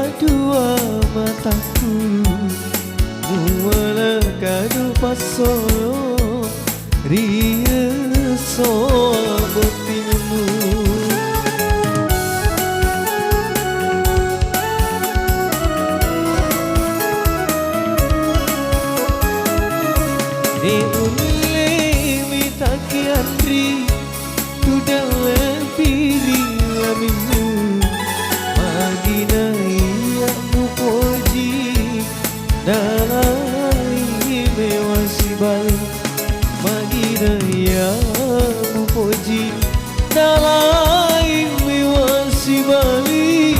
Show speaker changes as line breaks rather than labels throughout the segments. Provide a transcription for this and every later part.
kedua mataku, muala kadu pasolo ria sobotingmu. Ni unle mitaki andri tu dalam piri lamimu. Magina iyamu poji dalai mewasi balik. Magina iyamu poji dalai mewasi balik.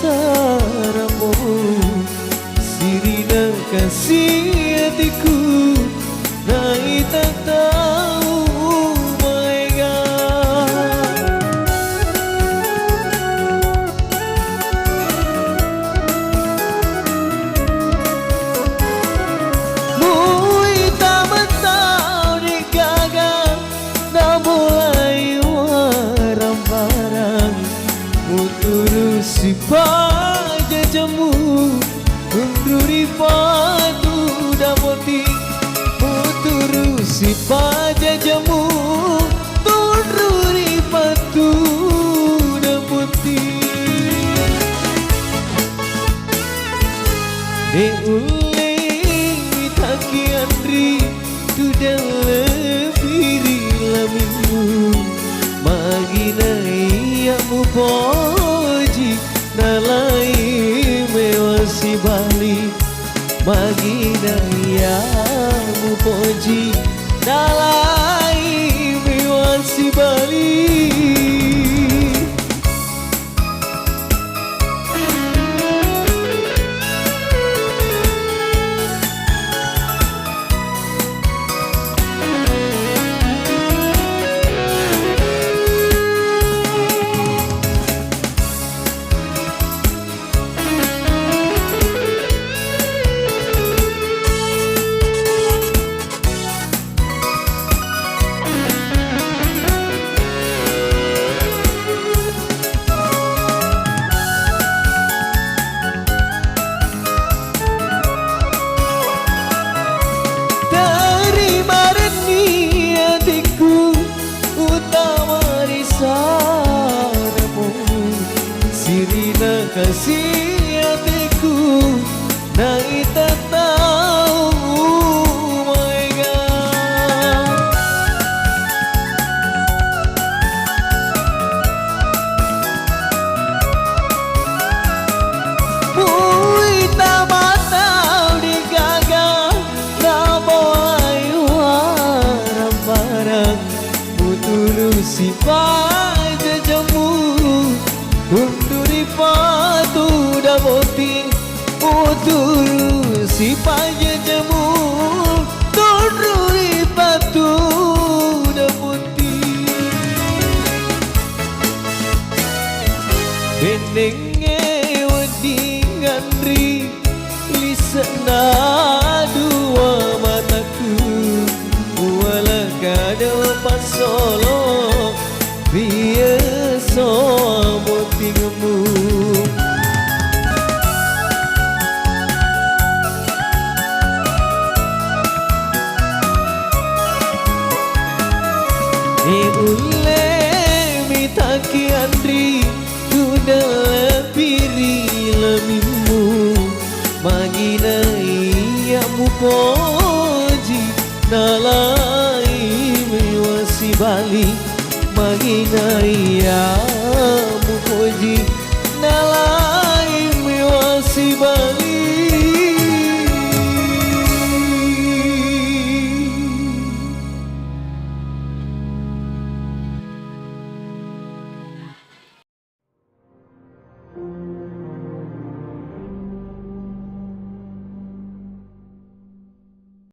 Saramu sirina kasih hatiku, nai tak tahu mega. Mui tak tahu di gagal, dah mulai warang barang. Muturu si pajajamu, unduri padu damoti. Muturu si pajajamu, unduri padu damoti. Ule mitaki andri tu dalam piri lamimu. Magina iyamu poji dalai mewasi balik. Magina iyamu poji dalai mewasi balik. Sirina kasih hatiku, nai tak tahu mega. Mui tak tahu di gagal, dah boleh warang barang. Mutulu si pajajamu, unduri padu damoti. Muturu si pajajamu, unduri padu damoti. Benenge wading andri lisana dua mataku, muala kada pasolo biasa motingmu. Ule mitaki andri tu dalam piri lamimu. Magina iyamu po